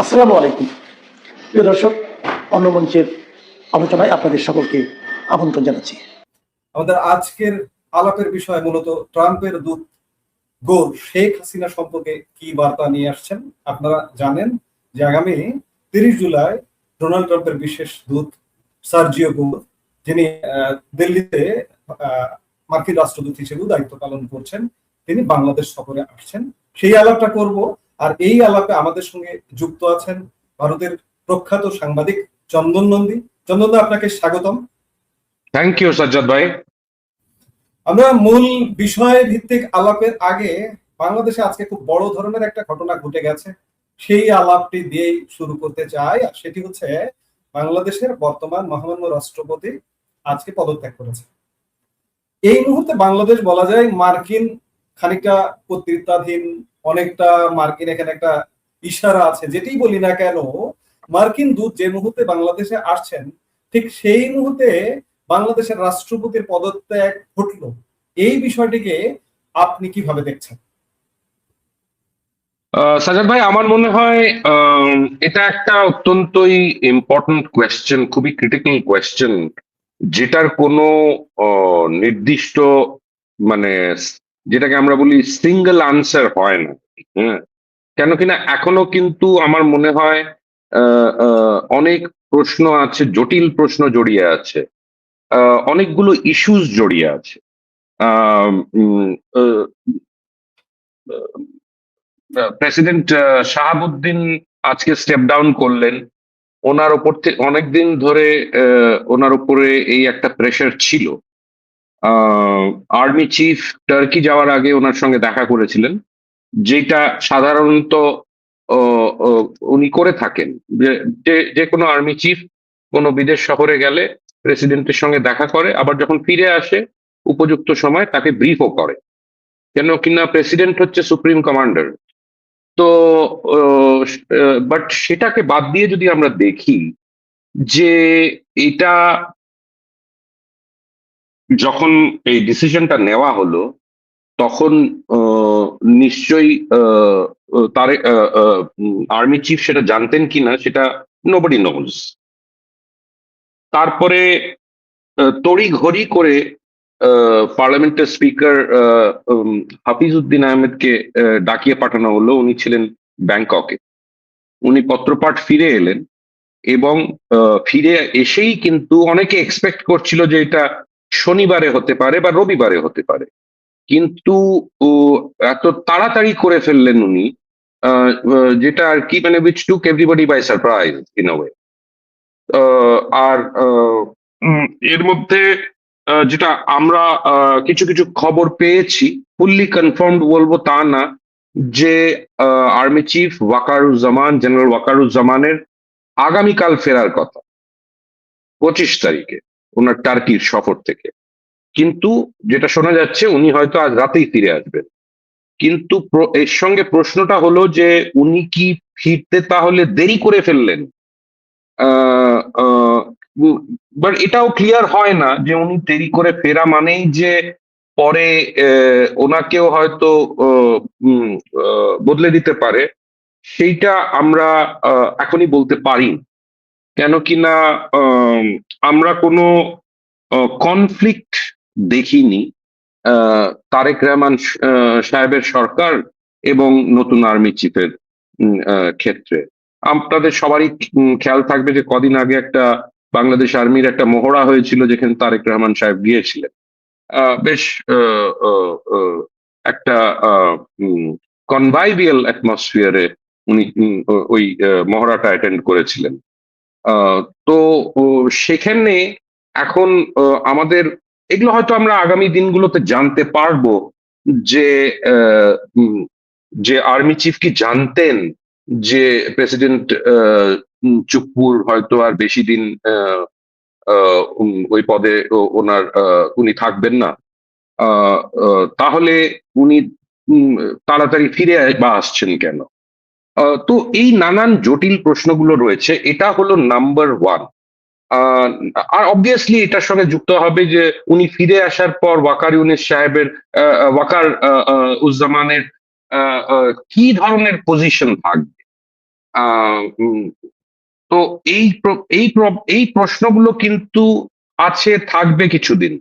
আসসালামু আলাইকুম। প্রিয় দর্শক, অন্য মঞ্চের আলোচনায় আপনাদের সকলকে আমন্ত্রণ জানাচ্ছি। আমাদের আজকের আলাপের বিষয় মূলত ট্রাম্পের দূত গোর শেখ হাসিনা সম্পর্কে কি বার্তা নিয়ে আসছেন। আপনারা জানেন যে আগামী 30 জুলাই ডোনাল্ড ট্রাম্পের বিশেষ দূত সার্জিও গোর, যিনি দিল্লিতে মার্কিন রাষ্ট্রদূত হিসেবেও দায়িত্ব পালন করছেন, তিনি বাংলাদেশ সফরে আসছেন। সেই আলাপটা করব। আর এই আলাপে আমাদের সঙ্গে যুক্ত আছেন ভারতের প্রখ্যাত সাংবাদিক চন্দন নন্দী। চন্দন দা, আপনাকে স্বাগতম। থ্যাংক ইউ সাজ্জাদ ভাই। আমরা মূল বিষয় ভিত্তিক আলাপের আগে বাংলাদেশে আজকে খুব বড় ধরনের একটা ঘটনা ঘটে গেছে, সেই আলাপটি দিয়েই শুরু করতে চাই। আর সেটি হচ্ছে বাংলাদেশের বর্তমান মহামান্য রাষ্ট্রপতি আজকে পদত্যাগ করেছে। এই মুহূর্তে বাংলাদেশ বলা যায় মার্কিন খানিকটা কর্তৃত্বাধীন, অনেকটা মার্কিন এখানে একটা ইশারা আছে। যেটি বলি না কেন, মার্কিন দূত যে মুহূর্তে বাংলাদেশে আসছেন ঠিক সেই মুহূর্তে বাংলাদেশের রাষ্ট্রপতির পদত্যাগ ঘটল। এই বিষয়টিকে আপনি কিভাবে দেখছেন? সাজ্জাদ ভাই, আমার মনে হয় এটা একটা অত্যন্তই ইম্পর্টেন্ট কোয়েশ্চেন, খুবই ক্রিটিক্যাল কোয়েশ্চেন, যেটার কোনো নির্দিষ্ট মানে যেটাকে আমরা বলি সিঙ্গেল আনসার হয় না। হ্যাঁ, কেন কিনা এখনো কিন্তু আমার মনে হয় অনেক প্রশ্ন আছে, জটিল প্রশ্ন জড়িয়ে আছে, অনেকগুলো ইস্যুস জড়িয়ে আছে। প্রেসিডেন্ট শাহাবুদ্দিন আজকে স্টেপ ডাউন করলেন। ওনার ওপর থেকে অনেকদিন ধরে ওনার উপরে এই একটা প্রেশার ছিল। আর্মি চিফ টার্কি যাওয়ার আগে ওনার সঙ্গে দেখা করেছিলেন, যেটা সাধারণত উনি করে থাকেন। যে কোনো আর্মি চিফ কোনো বিদেশ সফরে গেলে প্রেসিডেন্টের সঙ্গে দেখা করে, আবার যখন ফিরে আসে উপযুক্ত সময় তাকে ব্রিফও করে, কেন কিনা প্রেসিডেন্ট হচ্ছে সুপ্রিম কমান্ডার। তো বাট সেটাকে বাদ দিয়ে যদি আমরা দেখি যে এটা যখন এই ডিসিশনটা নেওয়া হলো, তখন নিশ্চয়ই তার আর্মি চিফ সেটা জানতেন কিনা সেটা নোবডি নোজ। তারপরে তড়ি ঘড়ি করে পার্লামেন্টের স্পিকার হাফিজ উদ্দিন আহমেদকে ডাকিয়ে পাঠানো হলো। উনি ছিলেন ব্যাংককে। উনি পত্রপাঠ ফিরে এলেন এবং ফিরে এসেই কিন্তু অনেকে এক্সপেক্ট করছিল যে এটা শনিবারে হতে পারে বা রবিবারে হতে পারে, কিন্তু এত তাড়াতাড়ি করে ফেললেন উনি, যেটা আর কি মানে which took everybody by surprise in a way. আর এর মধ্যে যেটা আমরা কিছু কিছু খবর পেয়েছি, ফুললি কনফার্মড বলবো তা না, যে আর্মি চিফ ওয়াকারুজ্জামান, জেনারেল ওয়াকারুজ্জামানের আগামীকাল ফেরার কথা, 25 তারিখে ওনার টার্কির সফর থেকে। কিন্তু যেটা শোনা যাচ্ছে উনি হয়তো আজ রাতেই ফিরে আসবেন। কিন্তু এর সঙ্গে প্রশ্নটা হলো যে উনি কি ফিরতে তাহলে দেরি করে ফেললেন? বাট এটাও ক্লিয়ার হয় না যে উনি দেরি করে ফেরা মানেই যে পরে ওনাকেও হয়তো বদলে দিতে পারে, সেইটা আমরা এখনই বলতে পারি। কেন কিনা আমরা কোনো কনফ্লিক্ট দেখিনি তারেক রহমান সাহেবের সরকার এবং নতুন আর্মি চিফের ক্ষেত্রে। আপনাদের সবারই খেয়াল থাকবে যে কদিন আগে একটা বাংলাদেশ আর্মির একটা মহড়া হয়েছিল, যেখানে তারেক রহমান সাহেব গিয়েছিলেন। বেশ একটা কনভাইভিয়াল অ্যাটমসফিয়ারে উনি ওই মহড়াটা অ্যাটেন্ড করেছিলেন। তো সেখানে এখন আমাদের এগুলো হয়তো আমরা আগামী দিনগুলোতে জানতে পারবো যে যে আর্মি চিফ কি জানতেন যে প্রেসিডেন্ট চুপ্পুর হয়তো আর বেশি দিন ওই পদে উনি থাকবেন না, তাহলে উনি তাড়াতাড়ি ফিরে বা আসছেন কেন? তো এই নানান জটিল প্রশ্নগুলো রয়েছে। এটা হলো নাম্বার ওয়ান। আর অবভিয়াসলি এটার সঙ্গে যুক্ত হবে যে উনি ফিরে আসার পর ওয়াকার ইউনিস সাহেবের ওয়াকার উজ্জামানের কি ধরনের পজিশন থাকবে। তো এই প্রশ্নগুলো কিন্তু আছে, থাকবে কিছুদিন,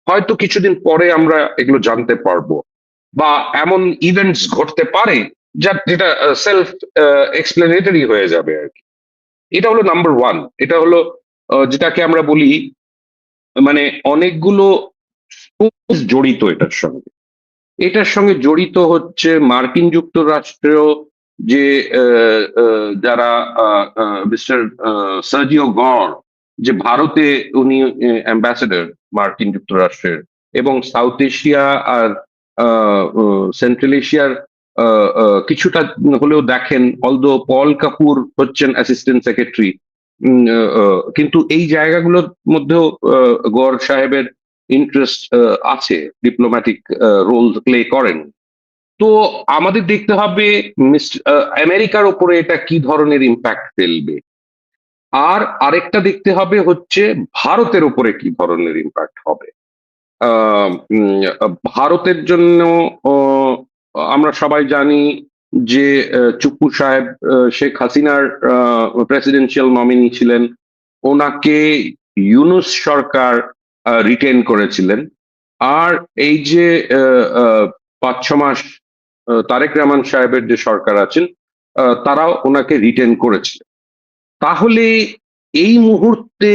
হয়তো কিছুদিন পরে আমরা এগুলো জানতে পারবো, বা এমন ইভেন্টস ঘটতে পারে যেটা সেলফ এক্সপ্লেনেটরি হয়ে যাবে আর কি। এটা হলো নাম্বার ওয়ান। এটা হলো যেটাকে আমরা বলি, মানে অনেকগুলো জড়িত এটার সঙ্গে জড়িত হচ্ছে মার্কিন যুক্তরাষ্ট্রেও যে যারা মিস্টার সার্জিও গর, যে ভারতে উনি অ্যাম্বাসেডর মার্কিন যুক্তরাষ্ট্রের, এবং সাউথ এশিয়া আর সেন্ট্রাল এশিয়ার কিছুটা হলেও দেখেন, অলদো পল কাপুর হচ্ছেন অ্যাসিস্ট্যান্ট সেক্রেটারি, কিন্তু এই জায়গাগুলোর মধ্যেও গর সাহেবের ইন্টারেস্ট আছে, ডিপ্লোম্যাটিক রোল প্লে করেন। তো আমাদের দেখতে হবে আমেরিকার ওপরে এটা কি ধরনের ইম্প্যাক্ট ফেলবে, আর আরেকটা দেখতে হবে হচ্ছে ভারতের উপরে কি ধরনের ইম্প্যাক্ট হবে। ভারতের জন্য আমরা সবাই জানি যে চুপ্পু সাহেব শেখ হাসিনার প্রেসিডেন্সিয়াল নমিনি ছিলেন, ওনাকে ইউনূস সরকার রিটেন করেছিলেন। আর এই যে 5-6 মাস তারেক রহমান সাহেবের যে সরকার আছেন, তারাও ওনাকে রিটেন করেছিলেন। তাহলে এই মুহূর্তে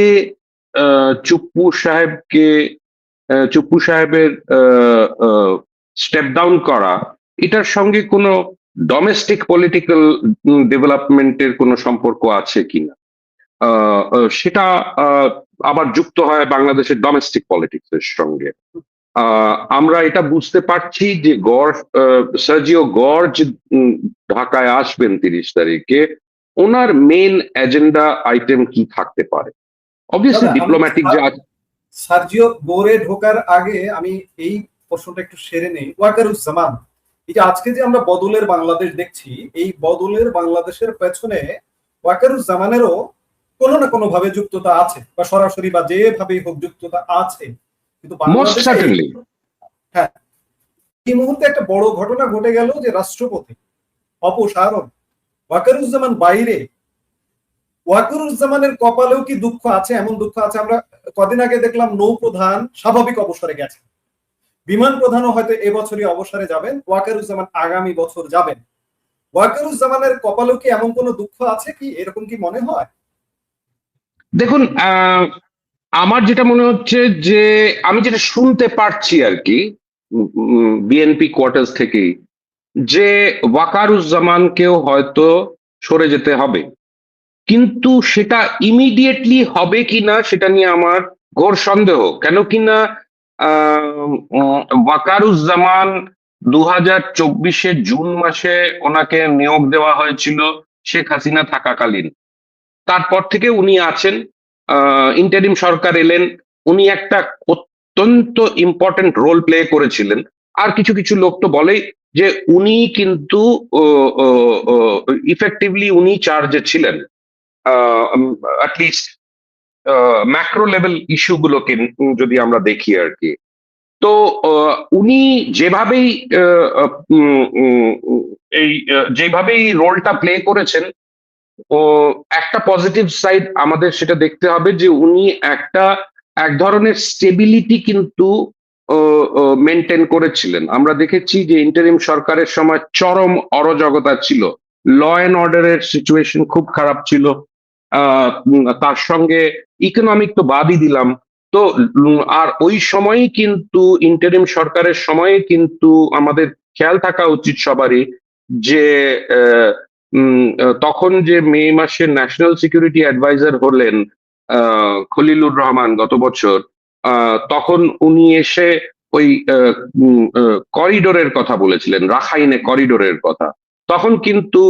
চুপ্পু সাহেবের স্টেপ ডাউন করা, এটার সঙ্গে কোনো ডোমেস্টিক পলিটিক্যাল ডেভেলপমেন্টের কোনো সম্পর্ক আছে কিনা, সেটা আবার যুক্ত হয় বাংলাদেশের ডোমেস্টিক পলিটিক্স এর সঙ্গে। আমরা এটা বুঝতে পারছি যে সার্জিও গর যে ঢাকায় আসবেন 30 তারিখে, ওনার মেইন এজেন্ডা আইটেম কি থাকতে পারে। অবভিয়াসলি ডিপ্লোম্যাটিক যে সার্জিও গোরে ঢোকার আগে আমি এই প্রশ্নটা একটু সেরে নেই। ওয়াকারুজ্জামান, এই যে আজকে যে আমরা বদলের বাংলাদেশ দেখছি, এই বদলের বাংলাদেশের পেছনে ওয়াকারুজ্জামানেরও কোনো না কোনো ভাবে যুক্ততা আছে, বা সরাসরি বা যেভাবেই হোক যুক্ততা আছে। কিন্তু হ্যাঁ, এই মুহূর্তে একটা বড় ঘটনা ঘটে গেল যে রাষ্ট্রপতি অপসারণ, ওয়াকারুজ্জামান বাইরে। ওয়াকারুজ্জামানের কপালেও কি দুঃখ আছে? এমন দুঃখ আছে, আমরা কদিন আগে দেখলাম নৌপ্রধান স্বাভাবিক অবসরে গেছেন, বিমান প্রধানও হয়তো এবছরই অবসরে যাবেন, ওয়াকারুজ্জামান আগামী বছর যাবেন। ওয়াকারুজ্জামানের কপালেও কি এমন কোনো দুঃখ আছে কি? এরকম কি মনে হয়? দেখুন, আমার যেটা মনে হচ্ছে, যে আমি যেটা শুনতে পারছি আর কি বিএনপি কোয়ার্টার্স থেকেই, যে ওয়াকারুজ্জামানকেও হয়তো সরে যেতে হবে, কিন্তু সেটা ইমিডিয়েটলি হবে কিনা সেটা নিয়ে আমার ঘোর সন্দেহ। কেন কিনা ওয়াকারুজ্জামান 2024 জুন মাসে ওনাকে নিয়োগ দেওয়া হয়েছিল শেখ হাসিনা থাকাকালীন। তারপর থেকে উনি আছেন, ইন্টারিম সরকার এলেন, উনি একটা অত্যন্ত ইম্পর্টেন্ট রোল প্লে করেছিলেন। আর কিছু কিছু লোক তো বলেই যে উনি কিন্তু ইফেক্টিভলি উনি চার্জে ছিলেন, অ্যাটলিস্ট ম্যাক্রো লেভেল ইস্যুগুলোকে যদি আমরা দেখি আর কি। তো উনি যেভাবেই রোলটা প্লে করেছেন, ও একটা পজিটিভ সাইড আমাদের সেটা দেখতে হবে, যে উনি এক ধরনের স্টেবিলিটি কিন্তু মেনটেন করেছিলেন। আমরা দেখেছি যে ইন্টারিম সরকারের সময় চরম অরাজকতা ছিল, ল অ্যান্ড অর্ডারের সিচুয়েশন খুব খারাপ ছিল, তার সঙ্গে ইকোনমিক তো বাদই দিলাম। তো আর ওই সময়ই কিন্তু ইন্টারিম সরকারের সময়ে কিন্তু আমাদের খেয়াল থাকা উচিত সবারই, যে তখন যে মে মাসে ন্যাশনাল সিকিউরিটি অ্যাডভাইজার হলেন খলিলুর রহমান গত বছর, তখন উনি এসে ওই করিডোরের কথা বলেছিলেন, রাখাইনে করিডোরের কথা। তখন কিন্তু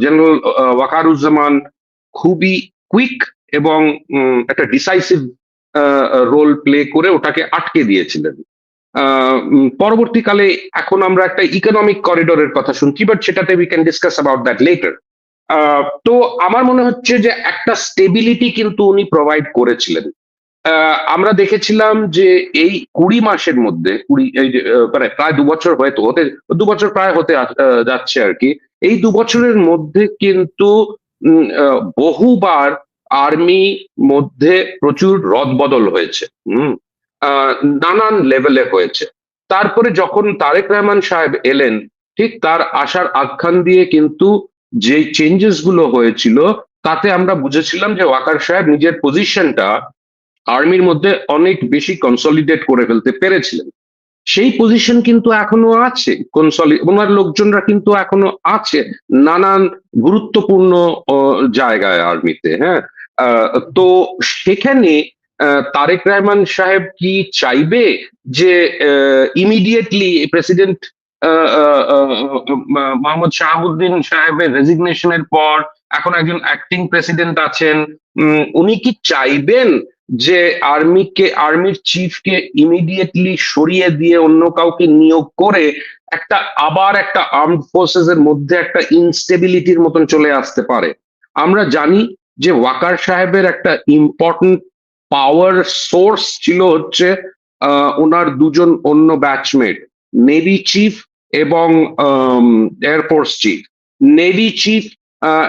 জেনারেল ওয়াকারুজ্জামান খুবই কুইক এবং একটা ডিসাইসিভ রোল প্লে করে ওটাকে আটকে দিয়েছিলেন। পরবর্তীকালে এখন আমরা একটা ইকোনমিক করিডোরের কথা শুনছি, বাট সেটাতে we can discuss about that letter. তো আমার মনে হচ্ছে যে একটা স্টেবিলিটি কিন্তু উনি প্রোভাইড করেছিলেন। আমরা দেখেছিলাম যে এই 20 মাসের মধ্যে মানে প্রায় 2 বছর হতে 2 বছর প্রায় হতে যাচ্ছে আর কি। এই 2 বছরের মধ্যে কিন্তু বহুবার আর্মি মধ্যে প্রচুর রদবদল হয়েছে। হুম। আহ, নানান লেভেলে হয়েছে। তারপরে যখন তারেক রহমান সাহেব এলেন, ঠিক তার আসার আখ্যান দিয়ে কিন্তু যে চেঞ্জেস গুলো হয়েছিল তাতে আমরা বুঝেছিলাম যে ওয়াকার সাহেব নিজের পজিশনটা আর্মির মধ্যে অনেক বেশি কনসলিডেট করে ফেলতে পেরেছিলেন। সেই পজিশন কিন্তু এখনো আছে, ওনার লোকজনরা কিন্তু এখনো আছে নানান গুরুত্বপূর্ণ জায়গায় আর্মিতে। হ্যাঁ। তো সেখানে তারেক রহমান সাহেব কি চাইবে যে ইমিডিয়েটলি প্রেসিডেন্ট মোহাম্মদ শাহাবুদ্দিন সাহেবের রেজিগনেশনের পর এখন একজন অ্যাক্টিং প্রেসিডেন্ট আছেন, উনি কি চাইবেন যে আর্মির চিফকে ইমিডিয়েটলি সরিয়ে দিয়ে অন্য কাউকে নিয়োগ করে আবার একটা আর্মড ফোর্সেস এর মধ্যে একটা ইনস্টেবিলিটির মতন চলে আসতে পারে? আমরা জানি যে ওয়াকার সাহেবের একটা ইম্পর্টেন্ট পাওয়ার সোর্স ছিল হচ্ছে ওনার দুজন অন্য ব্যাচমেট, নেভি চিফ এবং air force chief. Navy chief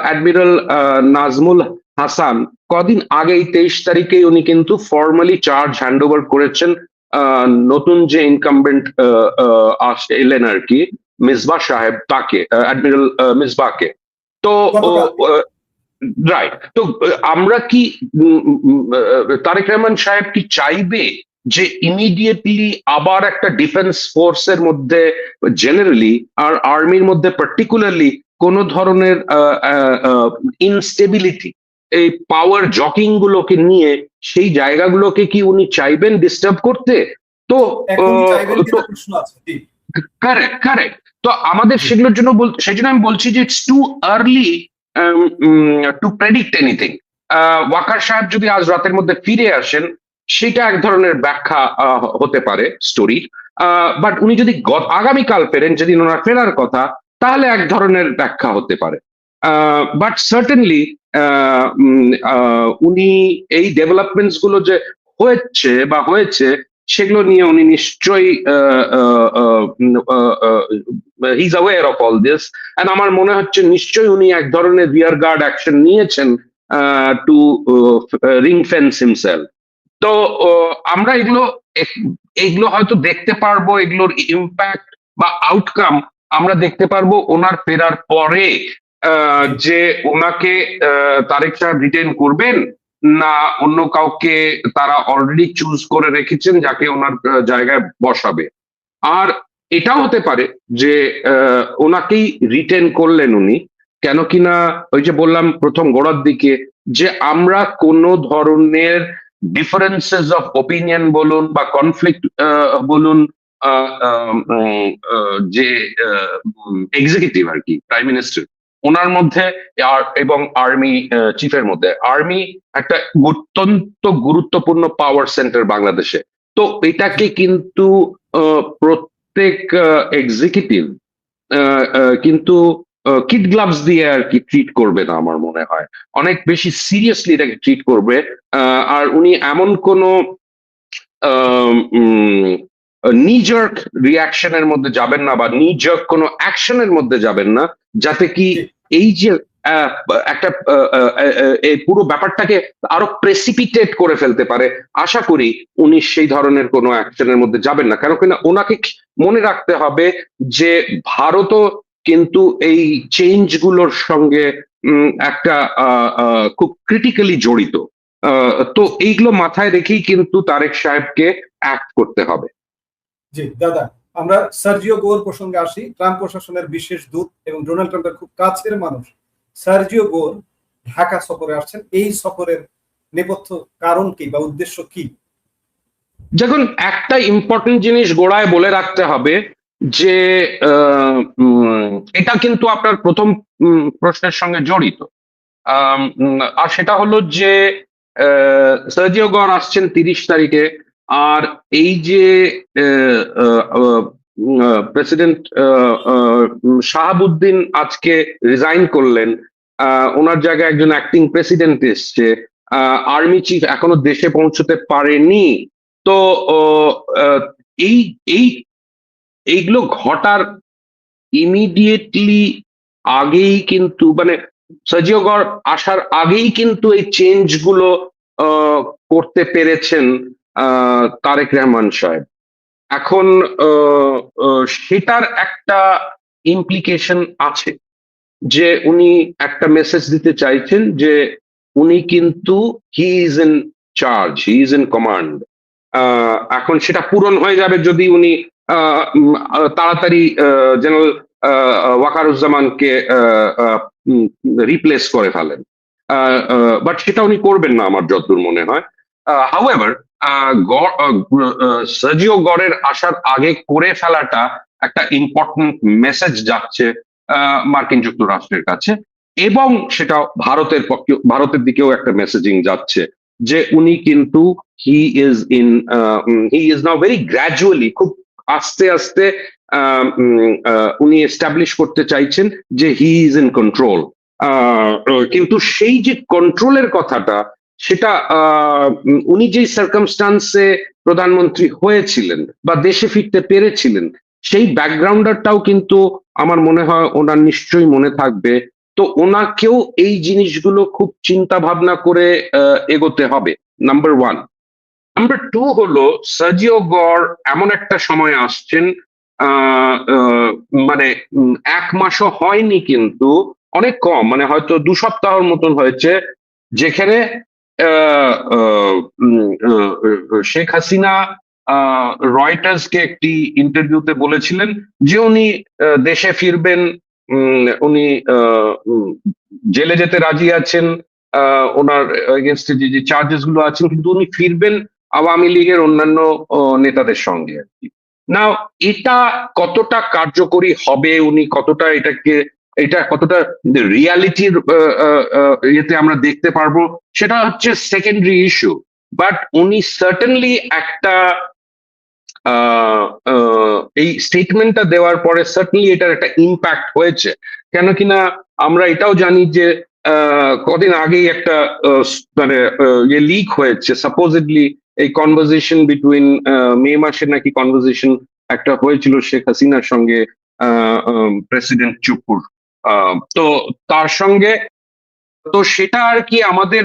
admiral Nazmul Hasan কদিন আগেই 23 তারিখে উনি কিন্তু ফর্মালি চার্জ হ্যান্ড ওভার করেছেন নতুন যে ইনকামবেন্ট এলেন আর কি, মিসবাহ সাহেব, তাকে, অ্যাডমিরাল মিসবাহকে। তো রাইট। তো আমরা কি তারেক রহমান সাহেব কি চাইবে যে ইমিডিয়েটলি আবার একটা ডিফেন্স ফোর্সের মধ্যে জেনারেলি আর আর্মির মধ্যে পার্টিকুলারলি কোন ধরনের ইনস্টেবিলিটি, এই পাওয়ার জকিং গুলোকে নিয়ে সেই জায়গাগুলোকে কি উনি চাইবেন ডিস্টার্ব করতে? তো প্রশ্ন আছে। Correct correct. তো আমাদের সেগুলোর জন্য সেই জন্য আমি বলছি যে it's too early to predict anything. Waker সাহেব যদি আজ রাতের মধ্যে ফিরে আসেন সেটা এক ধরনের ব্যাখ্যা হতে পারে স্টোরি, বাট উনি যদি আগামীকাল ফেরেন, যেদিন ওনার ফেরার কথা, তাহলে এক ধরনের ব্যাখ্যা হতে পারে। বাট সার্টেনলি উনি এই ডেভেলপমেন্টস গুলো যে হয়েছে সেগুলো নিয়ে উনি নিশ্চয়ই he is aware of all this, and আমার মনে হচ্ছে নিশ্চয়ই উনি এক ধরনের রিয়ার গার্ড অ্যাকশন নিয়েছেন টু রিং ফেন্স হিমসেলফ। তো আমরা এগুলো হয়তো দেখতে পারবো, এগুলোর ইম্প্যাক্ট বা আউটকাম আমরা দেখতে পারবো ওনার ফেরার পরে, যে ওনাকে তারেক সাহেব রিটেন করবেন না অন্য কাউকে তারা অলরেডি চুজ করে রেখেছেন যাকে ওনার জায়গায় বসাবে। আর এটাও হতে পারে যে ওনাকেই রিটেন করলেন উনি, কেন কিনা ওই যে বললাম প্রথম গোড়ার দিকে যে আমরা কোনো ধরনের ডিফারেন্সেস অফ ওপিনিয়ন বলুন বা কনফ্লিক্ট বলুন, যে এক্সিকিউটিভ আর কি, প্রাইম মিনিস্টার ওনার মধ্যে এবং আর্মি চিফের মধ্যে, আর্মি একটা অত্যন্ত গুরুত্বপূর্ণ পাওয়ার সেন্টার বাংলাদেশে। তো এটাকে কিন্তু প্রত্যেক এক্সিকিউটিভ কিন্তু কিড গ্লাভস দিয়ে আর কি ট্রিট করবে না, আমার মনে হয় অনেক বেশি সিরিয়াসলি এটাকে ট্রিট করবে। আর উনি এমন কোনো নিজার্ক রিয়াকশনের মধ্যে যাবেন না বা নিজার্ক কোনো অ্যাকশনের মধ্যে যাবেন না, যাতে কি এই যে একটা এই পুরো ব্যাপারটাকে আরো প্রেসিপিটেট করে ফেলতে পারে। আশা করি উনি সেই ধরনের কোনো অ্যাকশনের মধ্যে যাবেন না, কেন কিনা ওনাকে মনে রাখতে হবে যে ভারতও কিন্তু এই চেঞ্জ গুলোর সঙ্গে একটা খুব ক্রিটিক্যালি জড়িত। তো এইগুলো মাথায় রেখেই কিন্তু তারেক সাহেবকে অ্যাক্ট করতে হবে। জি দাদা, আমরা সার্জিও গোর প্রসঙ্গে আসি। ট্রাম্প প্রশাসনের বিশেষ দূত এবং ডোনাল্ড ট্রাম্পের খুব কাছের মানুষ সার্জিও গোর ঢাকা সফরে আসছেন। এই সফরের নেপথ্য কারণ কি বা উদ্দেশ্য কি? যখন একটা ইম্পর্টেন্ট জিনিস গোড়ায় বলে রাখতে হবে যে এটা কিন্তু আপনার প্রথম প্রশ্নের সঙ্গে জড়িত, আর সেটা হলো যে সার্জিও গোর আসছেন 30 তারিখে। আর এই যে প্রেসিডেন্ট শাহাবুদ্দিন আজকে রিজাইন করলেন, ওনার জায়গায় একজন অ্যাক্টিং প্রেসিডেন্ট এসছে, আর্মি চিফ এখনো দেশে পৌঁছতে পারেনি। তো আহ, এই এই এইগুলো ঘটার ইমিডিয়েটলি আগেই কিন্তু মানে সাজিও গড় আসার আগেই কিন্তু এই চেঞ্জ গুলো করতে পেরেছেন তারেক রহমান সাহেব। এখন সেটার একটা ইমপ্লিকেশন আছে যে উনি একটা মেসেজ দিতে চাইছেন যে উনি কিন্তু he is in charge, he is in command. এখন সেটা পূরণ হয়ে যাবে যদি উনি তাড়াতাড়ি জেনারেল ওয়াকারুজ্জামানকে রিপ্লেস করে ফেলেন, বাট সেটা উনি করবেন না আমার যতদূর মনে হয়। হাউএভার সার্জিও গড়ের আসার আগে করে ফেলাটা একটা ইম্পর্টেন্ট মেসেজ যাচ্ছে মার্কিন যুক্তরাষ্ট্রের কাছে, এবং সেটা ভারতের পক্ষে, ভারতের দিকেও একটা মেসেজিং যাচ্ছে যে উনি কিন্তু he is now very gradually, খুব আস্তে আস্তে উনি এস্টাবলিশ করতে চাইছেন যে হি ইজ ইন কন্ট্রোল। কিন্তু সেই যে কন্ট্রোলের কথাটা, সেটা উনি যেই সার্কামস্টান্সে প্রধানমন্ত্রী হয়েছিলেন বা দেশে ফিরতে পেরেছিলেন, সেই ব্যাকগ্রাউন্ডারটাও কিন্তু আমার মনে হয় ওনার নিশ্চয়ই মনে থাকবে। তো ওনাকেও এই জিনিসগুলো খুব চিন্তা ভাবনা করে এগোতে হবে, নাম্বার ওয়ান। নাম্বার টু হলো সার্জিও গড় এমন একটা সময় আসছেন, মানে এক মাসও হয়নি কিন্তু, অনেক কম, মানে হয়তো 2 সপ্তাহের মতন হয়েছে, যেখানে শেখ হাসিনা রয়টার্সকে একটি ইন্টারভিউতে বলেছিলেন যে উনি দেশে ফিরবেন, উনি জেলে যেতে রাজি আছেন, ওনার এগেনস্টে যে চার্জেস গুলো আছেন, কিন্তু উনি ফিরবেন আওয়ামী লীগের অন্যান্য নেতাদের সঙ্গে আর কি। না, এটা কতটা কার্যকরী হবে, উনি কতটা এটা কতটা রিয়ালিটির ইয়েতে আমরা দেখতে পারবো, সেটা হচ্ছে সেকেন্ডারি ইস্যু। বাট উনি সার্টেনলি একটা এই স্টেটমেন্টটা দেওয়ার পরে সার্টেনলি এটার একটা ইম্প্যাক্ট হয়েছে। কেন কিনা আমরা এটাও জানি যে কদিন আগেই একটা মানে ইয়ে লিক হয়েছে, সাপোজিডলি এই কনভারসেশন বিটুইন মে মাসে নাকি কনভারসেশন একটা হয়েছিল শেখ হাসিনার সঙ্গে প্রেসিডেন্ট চুপুর। তো তার সঙ্গে, তো সেটা আর কি আমাদের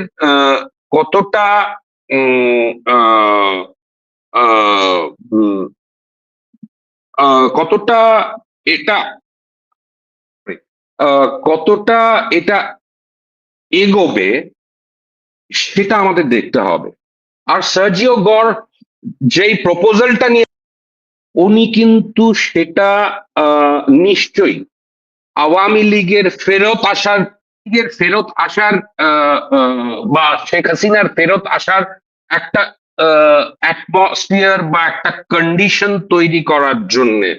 কতটা কতটা এটা কতটা এটা এগোবে সেটা আমাদের দেখতে হবে। আর সার্জিও গড় যেই প্রপোজালটা নিয়ে, উনি কিন্তু সেটা নিশ্চয়ই আওয়ামী লীগের ফেরত আসার বা শেখ হাসিনার ফেরত আসার একটা অ্যাটমসফিয়ার বা একটা কন্ডিশন তৈরি করার জন্যে,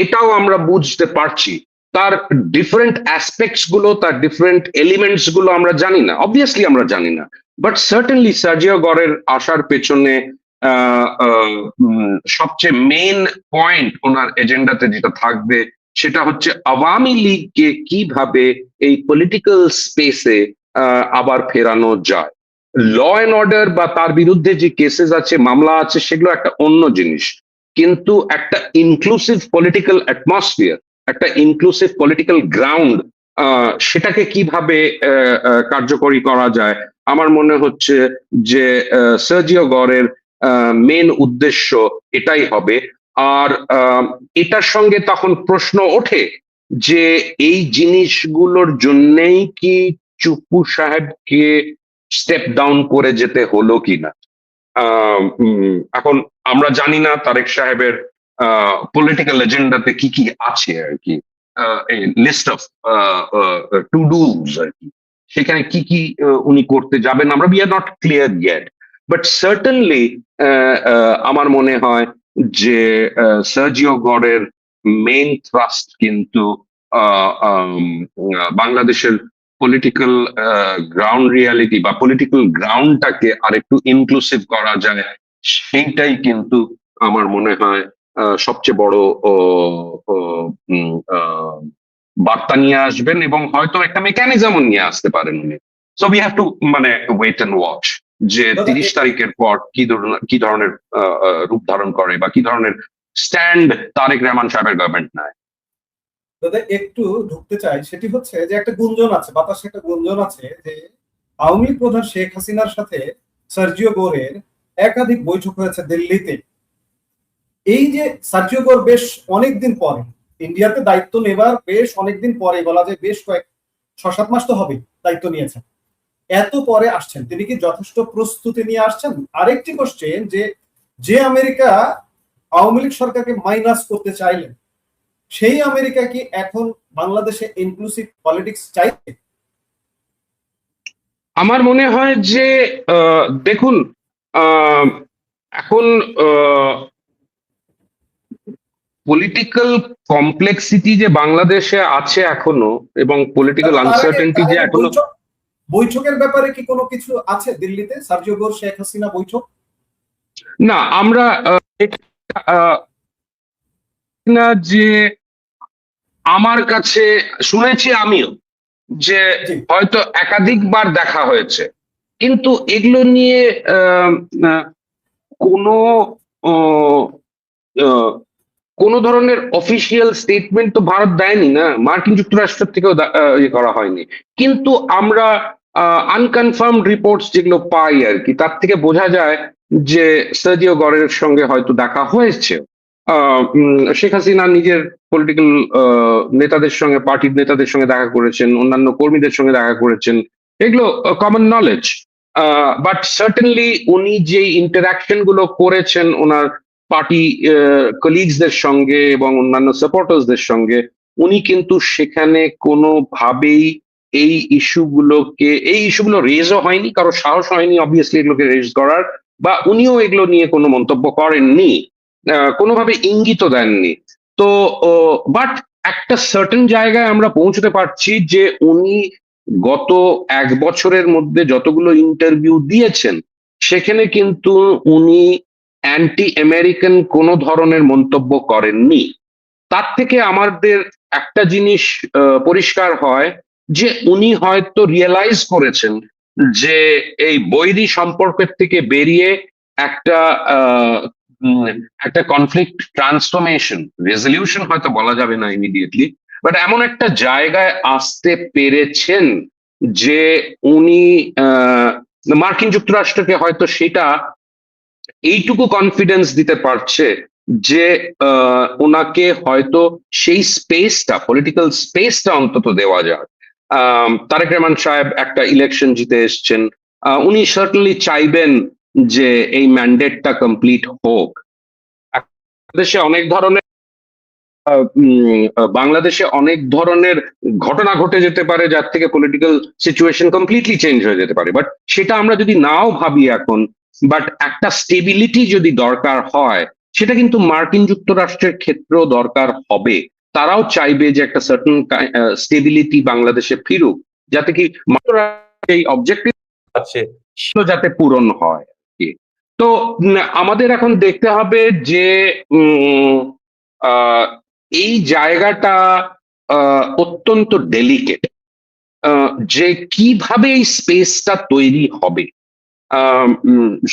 এটাও আমরা বুঝতে পারছি। তার ডিফারেন্ট অ্যাসপেক্টস গুলো, তার ডিফারেন্ট এলিমেন্টস গুলো আমরা জানি না, অবভিয়াসলি আমরা জানি না, বাট সার্টেনলি সার্জিও গড়ের আসার পেছনে সবচেয়ে মেইন পয়েন্ট ওনার এজেন্ডাতে যেটা থাকবে, সেটা হচ্ছে আওয়ামী লীগকে কিভাবে এই পলিটিক্যাল স্পেসে আবার ফেরানো যায়। ল অ্যান্ড অর্ডার বা তার বিরুদ্ধে যে কেসেস আছে, মামলা আছে, সেগুলো একটা অন্য জিনিস, কিন্তু একটা ইনক্লুসিভ পলিটিক্যাল অ্যাটমসফিয়ার, একটা ইনক্লুসিভ পলিটিক্যাল গ্রাউন্ড, সেটাকে কিভাবে কার্যকরী করা যায়, আমার মনে হচ্ছে যে সার্জিও গড়ের মেন উদ্দেশ্য এটাই হবে। আর এটার সঙ্গে তখন প্রশ্ন ওঠে যে এই জিনিসগুলোর জন্যেই কি চুপ্পু সাহেবকে স্টেপ ডাউন করে যেতে হলো কিনা। এখন আমরা জানি না তারেক সাহেবের পলিটিক্যাল এজেন্ডাতে কি কি আছে আর কি, লিস্ট অফ টু ডুজ আর কি, সেখানে কি কি উনি করতে যাবেন আমরা we are not clear yet. But certainly আমার মনে হয় যে সার্জিও গড়ের মেইন থ্রাস্ট কিন্তু বাংলাদেশের পলিটিক্যাল গ্রাউন্ড রিয়ালিটি বা পলিটিক্যাল গ্রাউন্ডটাকে আরেকটু ইনক্লুসিভ করা যায়, সেইটাই কিন্তু আমার মনে হয় সবচেয়ে বড় বার্তা নিয়ে আসবেন, এবং হয়তো একটা মেকানিজমও নিয়ে আসতে পারেন উনি। সো উই হ্যাভ টু মানে ওয়েট অ্যান্ড ওয়াচ যে দাদা, 30 তারিখের পর কি ধরনের রূপ ধারণ করে বা কি ধরনের স্ট্যান্ড তারেক রহমান সাহেবের গভর্নমেন্ট নেয়। দাদা একটু ঢুকতে চাই, সেটি হচ্ছে যে একটা গুঞ্জন আছে, বাতাসে একটা গুঞ্জন আছে যে আওয়ামী লীগ প্রধান শেখ হাসিনার সাথে সার্জিও গোরের একাধিক বৈঠক হয়েছে দিল্লিতে। এই যে সার্জিও গোর বেশ অনেকদিন পরে ইন্ডিয়াতে দায়িত্ব নেবার বেশ অনেকদিন পরে, বলা যায় বেশ 6-7 মাস তো হবে দায়িত্ব নিয়েছেন, এত পরে আসছেন, তিনি কি যথেষ্ট প্রস্তুতি নিয়ে আসছেন? আরেকটি কোশ্চেন, যে যে আমেরিকা আওয়ামী লীগ সরকারকে মাইনাস করতে চাইলেন, সেই আমেরিকা কি এখন বাংলাদেশে ইনক্লুসিভ পলিটিক্স চাইছে? আমার মনে হয় যে দেখুন, আহ, এখন পলিটিক্যাল কমপ্লেক্সিটি যে বাংলাদেশে আছে এখনো, এবং পলিটিক্যাল আনসার্টেনটি যে এখনো। বৈঠকের ব্যাপারে কি কোনো কিছু আছে দিল্লিতে, সার্জিও গোর শেখ হাসিনা বৈঠক? না, আমরা না, যে আমার কাছে শুনেছি আমিও যে হয়তো একাধিকবার দেখা হয়েছে, কিন্তু এগুলো নিয়ে কোনো কোনো ধরনের অফিসিয়াল স্টেটমেন্ট তো ভারত দেয়নি, না মার্কিন যুক্তরাষ্ট্র থেকেও ইয়ে করা হয়নি। কিন্তু আমরা আনকনফার্মড রিপোর্টস যেগুলো পাই আর কি, তার থেকে বোঝা যায় যে সার্জিও গরের সঙ্গে হয়তো দেখা হয়েছে। শেখ হাসিনা নিজের পলিটিক্যাল নেতাদের সঙ্গে, পার্টির নেতাদের সঙ্গে দেখা করেছেন, অন্যান্য কর্মীদের সঙ্গে দেখা করেছেন, এগুলো কমন নলেজ। বাট সার্টেনলি উনি যে ইন্টারাকশন গুলো করেছেন ওনার পার্টি কলিগসদের সঙ্গে এবং অন্যান্য সাপোর্টার্সদের সঙ্গে, উনি কিন্তু সেখানে কোনোভাবেই এই ইস্যুগুলো রেজও হয়নি, কারো সাহস হয়নি অবভিয়াসলি এগুলোকে রেজ করার, বা উনিও এগুলো নিয়ে কোনো মন্তব্য করেননি, কোনোভাবে ইঙ্গিত দেননি। তো বাট একটা সার্টেন জায়গায় আমরা পৌঁছতে পারছি যে উনি গত 1 বছরের মধ্যে যতগুলো ইন্টারভিউ দিয়েছেন, সেখানে কিন্তু উনি অ্যান্টি আমেরিকান কোনো ধরনের মন্তব্য করেননি। তার থেকে আমাদের একটা জিনিস পরিষ্কার হয় যে উনি হয়তো রিয়েলাইজ করেছেন যে এই বৈরী সম্পর্কের থেকে বেরিয়ে একটা একটা কনফ্লিক্ট ট্রান্সফরমেশন, রেজলিউশন হয়তো বলা যাবে না ইমিডিয়েটলি, বাট এমন একটা জায়গায় আসতে পেরেছেন যে উনি মার্কিন যুক্তরাষ্ট্রকে হয়তো সেটা এইটুকু কনফিডেন্স দিতে পারছে যে ওনাকে হয়তো সেই স্পেসটা, পলিটিক্যাল স্পেসটা অন্তত দেওয়া যায়। তারেক রহমান সাহেব একটা ইলেকশন জিতে এসছেন, উনি সার্টেনলি চাইবেন যে এই ম্যান্ডেটটা কমপ্লিট হোক। দেশে অনেক ধরনের বাংলাদেশে অনেক ধরনের ঘটনা ঘটে যেতে পারে যার থেকে পলিটিক্যাল সিচুয়েশন কমপ্লিটলি চেঞ্জ হয়ে যেতে পারে, বাট সেটা আমরা যদি নাও ভাবি এখন, বাট একটা স্টেবিলিটি যদি দরকার হয়, সেটা কিন্তু মার্কিন যুক্তরাষ্ট্রের ক্ষেত্রেও দরকার হবে। তারাও চাইবে যে একটা সার্টেন স্টেবিলিটি বাংলাদেশে ফিরুক, যাতে কি এই অবজেক্টিভ আছে সেটা যাতে পূরণ হয় আর কি। তো আমাদের এখন দেখতে হবে যে এই জায়গাটা অত্যন্ত ডেলিকেট, যে কিভাবে এই স্পেসটা তৈরি হবে।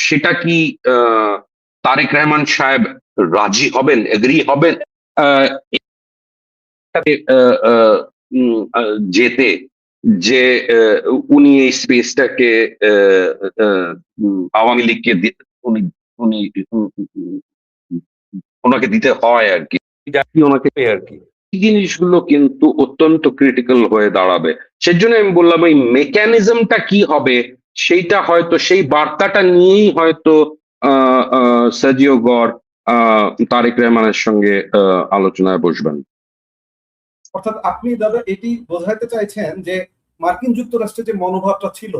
সেটা কি তারেক রহমান সাহেব রাজি হবেন, এগ্রি হবেন যেতে, যে উনি এই স্পেসটাকে আওয়ামী লীগকে উনি উনি ওনাকে দিতে হয় আর কি, ওনাকে আর কি। এই জিনিসগুলো কিন্তু অত্যন্ত ক্রিটিক্যাল হয়ে দাঁড়াবে। সেজন্য আমি বললাম এই মেকানিজমটা কি হবে, সেইটা হয়তো, সেই বার্তাটা নিয়েই হয়তো সার্জিও গর তারেক রহমানের সঙ্গে আলোচনায় বসবেন। অর্থাৎ আপনি দাদা এটি বোঝাতে চাইছেন যে মার্কিন যুক্তরাষ্ট্রের যে মনোভাবটা ছিল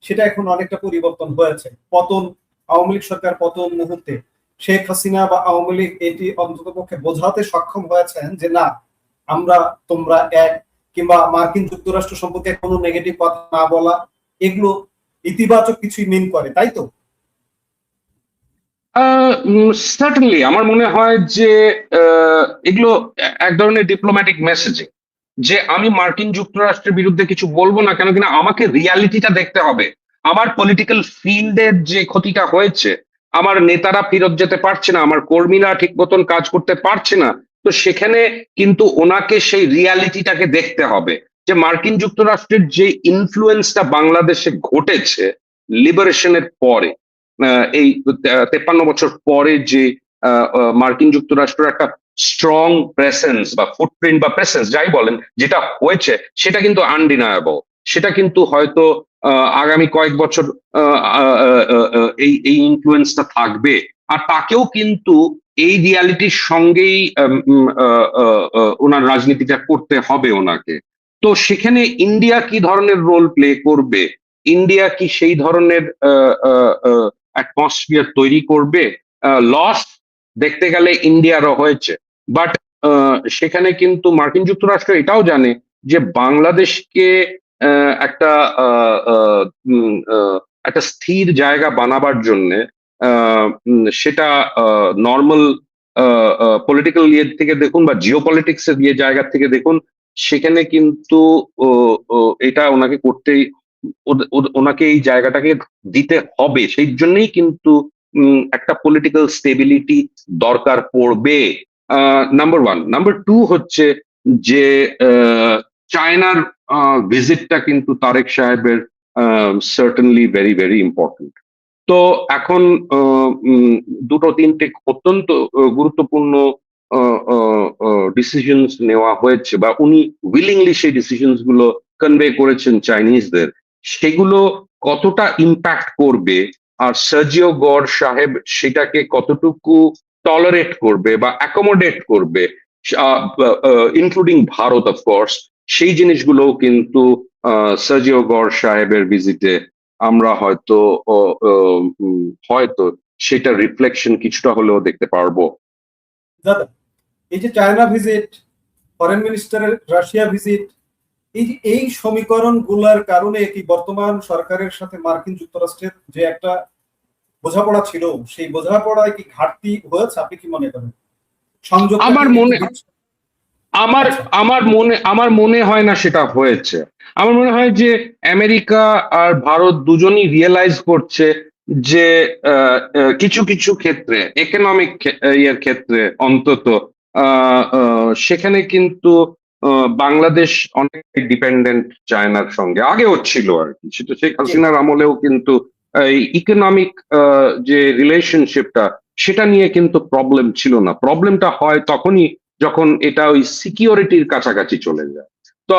সেটা এখন অনেকটা পরিবর্তন হয়েছে, পতন, আওয়ামী লীগ সরকার পতন মুহূর্তে শেখ হাসিনা বা আওয়ামী লীগ এটি অন্ততপক্ষে বোঝাতে সক্ষম হয়েছেন যে না, আমরা তোমরা এক, কিংবা মার্কিন যুক্তরাষ্ট্র সম্পর্কে কোনো নেগেটিভ কথা না বলা, এগুলো ইতিবাচক কিছুই মিন করে, তাই তো? সার্টেনলি আমার মনে হয় যে এগুলো এক ধরনের ডিপ্লোম্যাটিক মেসেজিং, যে আমি মার্কিন যুক্তরাষ্ট্রের বিরুদ্ধে কিছু বলবো না, কেন কিনা আমাকে রিয়ালিটিটা দেখতে হবে। আমার পলিটিক্যাল ফিল্ডের যে ক্ষতিটা হয়েছে, আমার নেতারা ফেরত যেতে পারছে না, আমার কর্মীরা ঠিক মতন কাজ করতে পারছে না, তো সেখানে কিন্তু ওনাকে সেই রিয়ালিটিটাকে দেখতে হবে যে মার্কিন যুক্তরাষ্ট্রের যে ইনফ্লুয়েন্সটা বাংলাদেশে ঘটেছে লিবারেশনের পরে, এই 53 বছর পরে যে মার্কিন যুক্তরাষ্ট্রের একটা স্ট্রং প্রেসেন্স বা ফুটপ্রিন্ট বা প্রেসেন্স যাই বলেন যেটা হয়েছে, সেটা কিন্তু আনডিনায়েবল। সেটা কিন্তু হয়তো আগামী কয়েক বছর এই ইনফ্লুয়েন্সটা থাকবে। আর তাকেও কিন্তু এই রিয়ালিটির সঙ্গেই ওনার রাজনীতিটা করতে হবে ওনাকে। তো সেখানে ইন্ডিয়া কি ধরনের রোল প্লে করবে, ইন্ডিয়া কি সেই ধরনের অ্যাটমসফিয়ার তৈরি করবে? লস দেখতে গেলে ইন্ডিয়ারও হয়েছে, বাট সেখানে কিন্তু মার্কিন যুক্তরাষ্ট্র এটাও জানে যে বাংলাদেশকে একটা একটা স্থির জায়গা বানাবার জন্য সেটা নর্মাল পলিটিক্যাল ইয়ে থেকে দেখুন বা জিও পলিটিক্স এর ইয়ে জায়গা থেকে দেখুন, সেখানে কিন্তু এটা ওনাকে করতেই, ওনাকে এই জায়গাটাকে দিতে হবে। সেই জন্যই কিন্তু একটা পলিটিক্যাল স্টেবিলিটি দরকার পড়বে, নাম্বার ওয়ান। নাম্বার টু হচ্ছে যে চায়নার ভিজিটটা কিন্তু তারেক সাহেবের সার্টেনলি ভেরি ভেরি ইম্পর্টেন্ট। তো এখন দুটো তিনটে অত্যন্ত গুরুত্বপূর্ণ ডিসিশনস নেওয়া হয়েছে বা উনি উইলিংলি সেই ডিসিশনস গুলো কনভে করেছেন চাইনিজদের, সেগুলো কতটা ইম্প্যাক্ট করবে আর সার্জিও গড় সাহেব সেটাকে কতটুকু টলারেট করবে বা অ্যাকোমোডেট করবে, ইনক্লুডিং ভারত অফকোর্স, সেই জিনিসগুলোও কিন্তু সার্জিও গড় সাহেবের ভিজিটে আমরা হয়তো সেটা রিফ্লেকশন কিছুটা হলেও দেখতে পারবো। দাদা, এই যে চায়না ভিজিট, ফরেন মিনিস্টারের রাশিয়া ভিজিট, এই সমীকরণ গুলার কারণে কি বর্তমান সরকারের সাথে মার্কিন যুক্তরাষ্ট্রের যে একটা বোঝাপড়া ছিল, সেই বোঝাপড়ায় কি ঘাটতি হয়েছে? আপনি কি মনে করেন? সংযোগ আমার মনে হয় না সেটা হয়েছে। আমার মনে হয় যে আমেরিকা আর ভারত দুজনই রিয়েলাইজ করছে যে কিছু কিছু ক্ষেত্রে, ইকোনমিক ইয়ের ক্ষেত্রে অন্তত, সেখানে কিন্তু বাংলাদেশ অনেক ডিপেন্ডেন্ট চায়নার সঙ্গে, আগেও ছিল আর কি, সেটা শেখ হাসিনার আমলেও কিন্তু এই ইকোনমিক যে রিলেশনশিপটা, সেটা নিয়ে কিন্তু প্রবলেম ছিল না। প্রবলেমটা হয় তখনই যখন এটা ওই সিকিউরিটির কাছাকাছি চলে যায়। তো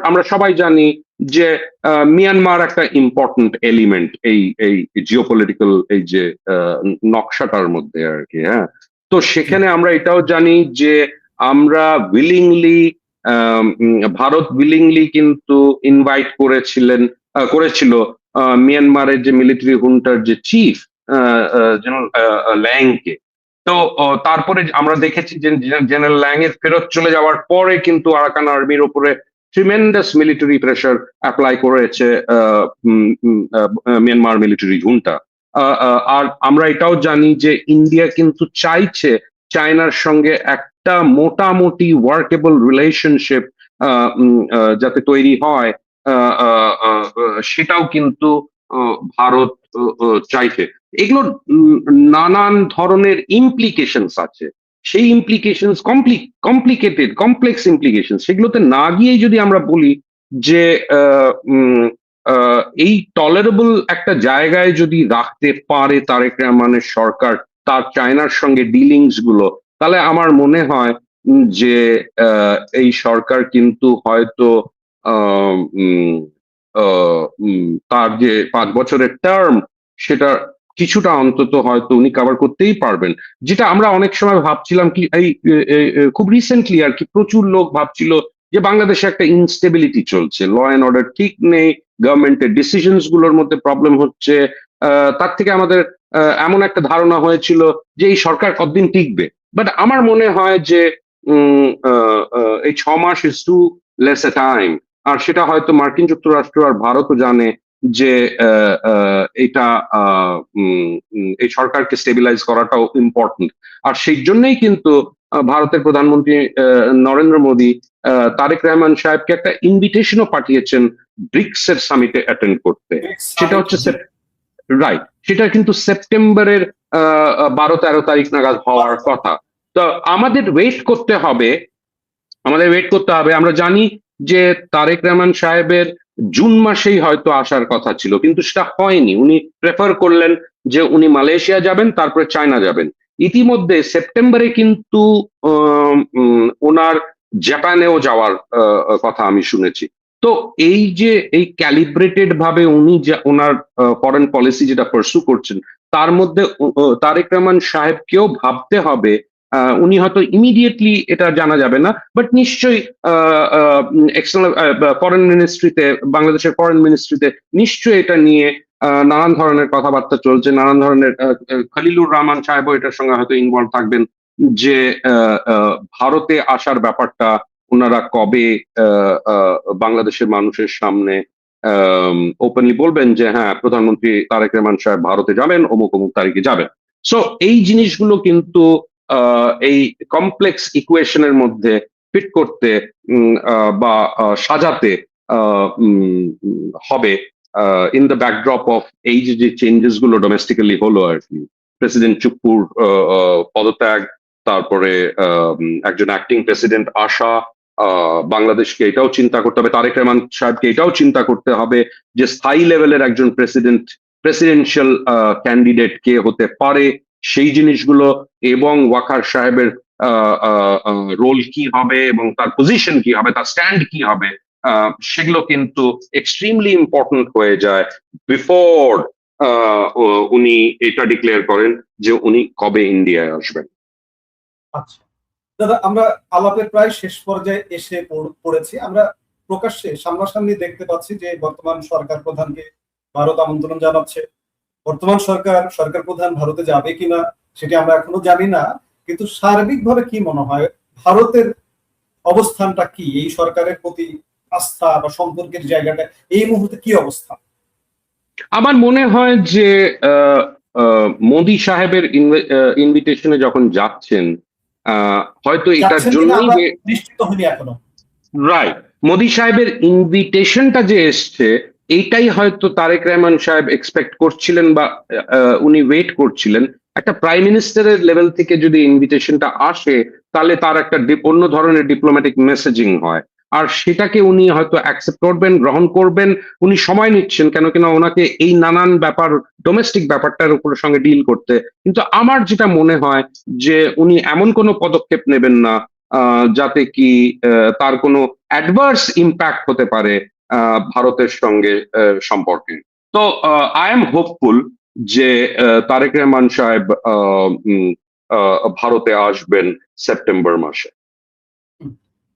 আমরা সবাই জানি যে মিয়ানমার একটা ইম্পর্টেন্ট এলিমেন্ট এই জিওপলিটিক্যাল এই যে নকশাটার মধ্যে আর কি। হ্যাঁ, তো সেখানে আমরা এটাও জানি যে আমরা উইলিংলি, ভারত উইলিংলি কিন্তু ইনভাইট করেছিল মিয়ানমারের যে মিলিটারি হুন্টার যে চিফ জেনারেল ল্যাংকে। তো তারপরে আমরা দেখেছি যে জেনারেল ল্যাং এর ফেরত চলে যাওয়ার পরে কিন্তু আরাকান আর্মির উপরে ট্রিমেন্ডাস মিলিটারি প্রেসার অ্যাপ্লাই করেছে মিয়ানমার মিলিটারি ঝুন্টা। আর আমরা এটাও জানি যে ইন্ডিয়া কিন্তু চাইছে চায়নার সঙ্গে একটা মোটামুটি ওয়ার্কেবল রিলেশনশিপ যাতে তৈরি হয়, সেটাও কিন্তু ভারত চাইছে। এগুলোর নানান ধরনের ইমপ্লিকেশনস আছে, সেই ইমপ্লিকেশনস কমপ্লেক্স ইমপ্লিকেশন, সেগুলোতে না গিয়েই যদি আমরা বলি যে এই টলারেবল একটা জায়গায় যদি রাখতে পারে তারেক রহমানের সরকার তার চায়নার সঙ্গে ডিলিংস গুলো, তাহলে আমার মনে হয় যে এই সরকার কিন্তু হয়তো তার যে 5 বছরের টার্ম, সেটা কিছুটা অন্তত হয়তো উনি কভার করতেই পারবেন। যেটা আমরা অনেক সময় ভাবছিলাম কি এই খুব রিসেন্টলি আর কি, প্রচুর লোক ভাবছিল যে বাংলাদেশে একটা ইনস্টেবিলিটি চলছে, ল অ্যান্ড অর্ডার ঠিক নেই, গভর্নমেন্টের ডিসিশনস গুলোর মধ্যে প্রবলেম হচ্ছে। তার থেকে আমাদের এমন একটা ধারণা হয়েছিল যে এই সরকার কতদিন টিকবে। বাট আমার মনে হয় যে এই 6 মাস is too less a time. আর সেটা হয়তো মার্কিন যুক্তরাষ্ট্র আর ভারতও জানে যে এটা এই সরকারকে স্টেবিলাইজ করাটাও ইম্পর্টেন্ট। আর সেই জন্যই কিন্তু ভারতের প্রধানমন্ত্রী নরেন্দ্র মোদী তারেক রহমান সাহেবকে একটা ইনভিটেশনও পাঠিয়েছেন ব্রিক্স এর সামিটে অ্যাটেন্ড করতে। সেটা হচ্ছে রাইট, সেটা কিন্তু সেপ্টেম্বরের 12-13 তারিখ নাগাদ হওয়ার কথা। তো আমাদের ওয়েট করতে হবে, আমরা জানি যে তারেক রহমান সাহেবের জুন মাসেই হয়তো আসার কথা ছিল, কিন্তু সেটা হয়নি। উনি প্রেফার করলেন যে উনি মালয়েশিয়া যাবেন, তারপরে চায়না যাবেন। ইতিমধ্যে সেপ্টেম্বরে কিন্তু ওনার জাপানেও যাওয়ার কথা আমি শুনেছি। তো এই যে এই ক্যালিব্রেটেড ভাবে উনি ওনার ফরেন পলিসি যেটা পার্সু করছেন, তার মধ্যে তারেক রহমান সাহেবকেও ভাবতে হবে। উনি হয়তো ইমিডিয়েটলি এটা জানা যাবে না, বাট নিশ্চয়ই এক্সটার্নাল ফরেন মিনিস্ট্রিতে, বাংলাদেশের ফরেন মিনিস্ট্রিতে নিশ্চয়ই এটা নিয়ে নানান ধরনের কথাবার্তা চলছে। নানান ধরনের খলিলুর রহমান সাহেবও এটার সঙ্গে হয়তো ইনভলভ থাকবেন, যে ভারতে আসার ব্যাপারটা ওনারা কবে বাংলাদেশের মানুষের সামনে ওপেনলি বলবেন যে হ্যাঁ, প্রধানমন্ত্রী তারেক রহমান সাহেব ভারতে যাবেন, অমুক অমুক তারিখে যাবেন। সো এই জিনিসগুলো কিন্তু এই কমপ্লেক্স ইকুয়েশনের মধ্যে ফিট করতে বা সাজাতে হবে ইন দ্য ব্যাকড্রপ অফ এই যে চেঞ্জেস গুলো ডোমেস্টিক্যালি হলো আর কি। প্রেসিডেন্ট চুপ্পুর পদত্যাগ, তারপরে একজন অ্যাক্টিং প্রেসিডেন্ট আসা, বাংলাদেশকে এটাও চিন্তা করতে হবে, তারেক রহমান সাহেবকে এটাও চিন্তা করতে হবে যে স্থায়ী লেভেলের একজন প্রেসিডেন্সিয়াল ক্যান্ডিডেট কে হতে পারে, সেই জিনিসগুলো, এবং ওয়াকার সাহেবের রোল কি হবে এবং তার পজিশন কি হবে, তার স্ট্যান্ড কি হবে, সেগুলো কিন্তু এক্সট্রিমলি ইম্পর্টেন্ট হয়ে যায় বিফোর উনি এটা ডিক্লেয়ার করেন যে উনি কবে ইন্ডিয়ায় আসবেন। আচ্ছা দাদা, আমরা আলাপের প্রায় শেষ পর্যায়ে এসে পড়েছি। আমরা প্রকাশ্যে সামনাসামনি দেখতে পাচ্ছি যে বর্তমান সরকার প্রধানকে ভারত আমন্ত্রণ জানাচ্ছে। বর্তমান সরকার প্রধান ভারতে যাবে কিনা সেটি আমরা এখনো জানি না, কিন্তু সার্বিকভাবে কি মনে হয় ভারতের অবস্থানটা কি, এই সরকারের প্রতি আস্থা বা সম্পর্কের জায়গাটা এই মুহূর্তে কি অবস্থা? আমার মনে হয় যে মোদি সাহেবের ইনভিটেশনে যখন যাচ্ছেন, হয়তো এটার জন্যই নিশ্চিত হইনি এখনো। রাইট, মোদি সাহেবের ইনভিটেশনটা যে এসছে, এইটাই হয়তো তারেক রহমান সাহেব এক্সপেক্ট করছিলেন বা উনি ওয়েট করছিলেন। একটা প্রাইম মিনিস্টারের লেভেল থেকে যদি ইনভিটেশনটা আসে, তাহলে তার একটা অন্য ধরনের ডিপ্লোম্যাটিক মেসেজিং হয়, আর সেটাকে উনি হয়তো অ্যাকসেপ্ট করবেন, গ্রহণ করবেন। উনি সময় নিচ্ছেন কেন কিনা ওনাকে এই নানান ব্যাপার, ডোমেস্টিক ব্যাপারটার উপর সঙ্গে ডিল করতে। কিন্তু আমার যেটা মনে হয় যে উনি এমন কোনো পদক্ষেপ নেবেন না যাতে কি তার কোনো অ্যাডভার্স ইম্প্যাক্ট হতে পারে ভারতের সঙ্গে সম্পর্কে। তো আই এম হোপফুল যে তারেক রহমান সাহেব ভারতে আসবেন সেপ্টেম্বর মাসে।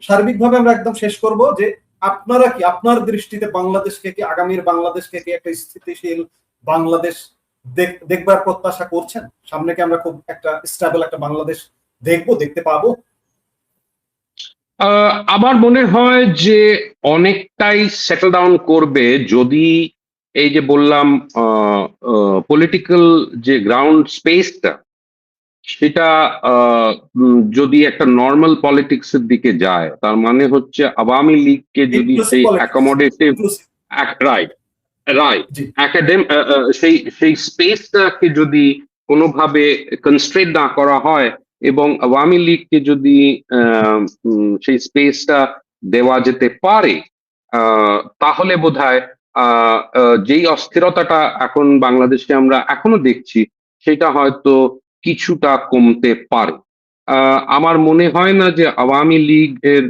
সার্বিকভাবে আমরা একদম শেষ করব যে আপনারা কি, আপনার দৃষ্টিতে বাংলাদেশকে কি, আগামীর বাংলাদেশকে কি একটা স্থিতিশীল বাংলাদেশ দেখবার প্রত্যাশা করছেন? সামনে কি আমরা খুব একটা স্টেবল একটা বাংলাদেশ দেখতে পাবো? আমার মনে হয় যে অনেকটাই সেটেল ডাউন করবে যদি এই যে বললাম পলিটিক্যাল যে গ্রাউন্ড স্পেসটা, সেটা যদি একটা নর্মাল পলিটিক্স এর দিকে যায়। তার মানে হচ্ছে আওয়ামী লীগকে যদি সেই অ্যাকোমোডেটিভ, রাইট সেই স্পেসটাকে যদি কোনোভাবে কনস্ট্রেট না করা হয়, এবং আওয়ামী লীগকে যদি সেই স্পেসটা দেওয়া যেতে পারে, তাহলে বোধহয় যেই অস্থিরতাটা এখন বাংলাদেশে আমরা এখনো দেখছি, সেটা হয়তো কিছুটা কমতে পারে। আমার মনে হয় না যে আওয়ামী লীগের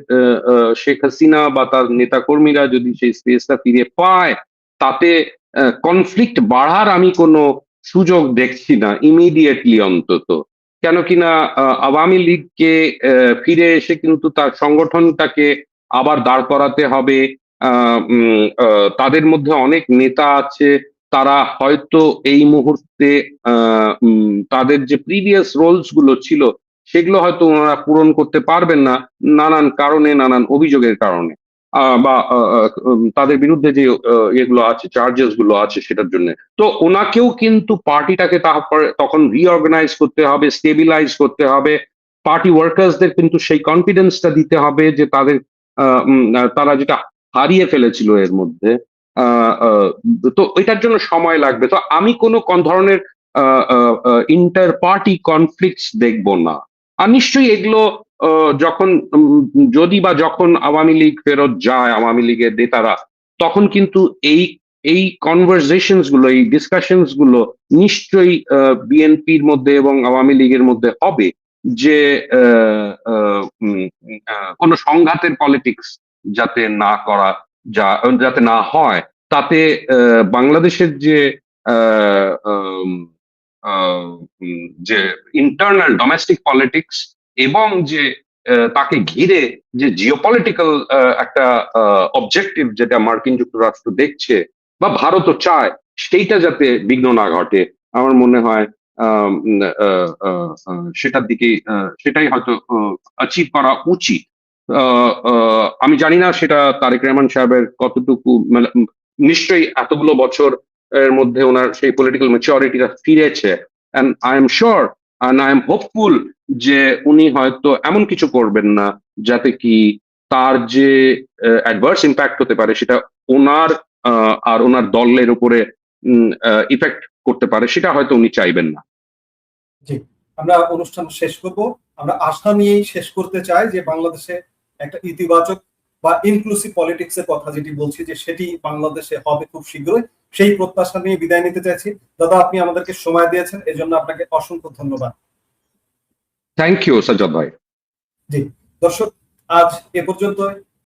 শেখ হাসিনা বা তার নেতাকর্মীরা যদি সেই স্পেসটা ফিরে পায়, তাতে কনফ্লিক্ট বাড়ার আমি কোনো সুযোগ দেখছি না ইমিডিয়েটলি অন্তত। কেন কিনা আওয়ামী লীগকে ফিরে এসে কিন্তু তার সংগঠনটাকে আবার দাঁড় করাতে হবে। তাদের মধ্যে অনেক নেতা আছে, তারা হয়তো এই মুহূর্তে তাদের যে প্রিভিয়াস রোলস গুলো ছিল সেগুলো হয়তো ওনারা পূরণ করতে পারবেন না, নানান কারণে, নানান অভিযোগের কারণে, বা তাদের বিরুদ্ধে যে এগুলো আছে, চার্জেস গুলো আছে, সেটার জন্য। তো ওনাকেও কিন্তু পার্টিটাকে তখন রিঅর্গানাইজ করতে হবে, স্টেবিলাইজ করতে হবে, পার্টি ওয়ার্কার্সদের কিন্তু সেই কনফিডেন্সটা দিতে হবে যে তারা যেটা হারিয়ে ফেলেছিল এর মধ্যে, তো এটার জন্য সময় লাগবে। তো আমি কোনো ধরনের ইন্টার পার্টি কনফ্লিক্টস দেখব না। আর নিশ্চয়ই এগুলো যখন যখন আওয়ামী লীগ ফেরত যায়, আওয়ামী লীগের নেতারা, তখন কিন্তু এই কনভারসেশনস গুলো, এই ডিসকাশনস গুলো নিশ্চয়ই বিএনপির মধ্যে এবং আওয়ামী লীগের মধ্যে হবে, যে কোনো সংঘাতের পলিটিক্স যাতে যাতে না হয়, তাতে বাংলাদেশের যে ইন্টারনাল ডোমেস্টিক পলিটিক্স এবং তাকে ঘিরে যে জিওপলিটিক্যাল একটা অবজেক্টিভ যেটা মার্কিন যুক্তরাষ্ট্র দেখছে বা ভারতও চায়, সেইটা যাতে বিঘ্ন না ঘটে, আমার মনে হয় সেটাই হয়তো অ্যাচিভ করা উচিত। আমি জানি না সেটা তারেক রহমান সাহেবের কতটুকু, মানে নিশ্চয়ই এতগুলো বছর এর মধ্যে ওনার সেই পলিটিক্যাল ম্যাচুরিটিটা ফিরেছে, and I am sure and I am hopeful যে উনি হয়তো এমন কিছু করবেন না যাতে কি তার যে অ্যাডভার্স ইম্প্যাক্ট হতে পারে সেটা ওনার আর ওনার দলের উপরে ইফেক্ট করতে পারে, সেটা হয়তো উনি চাইবেন না। জি, আমরা অনুষ্ঠান শেষ করব। আমরা আশা নিয়েই শেষ করতে চাই যে বাংলাদেশে একটা ইতিবাচক বা ইনক্লুসিভ পলিটিক্স এর কথা যেটি বলছি, যে সেটি বাংলাদেশে হবে খুব শীঘ্রই, সেই প্রত্যাশা নিয়ে বিদায় নিতে চাইছি। দাদা, আপনি আমাদেরকে সময় দিয়েছেন, এজন্য আপনাকে অসংখ্য ধন্যবাদ। থ্যাংক ইউ সাজ্জাদ ভাই। জি দর্শক, আজ এ পর্যন্ত।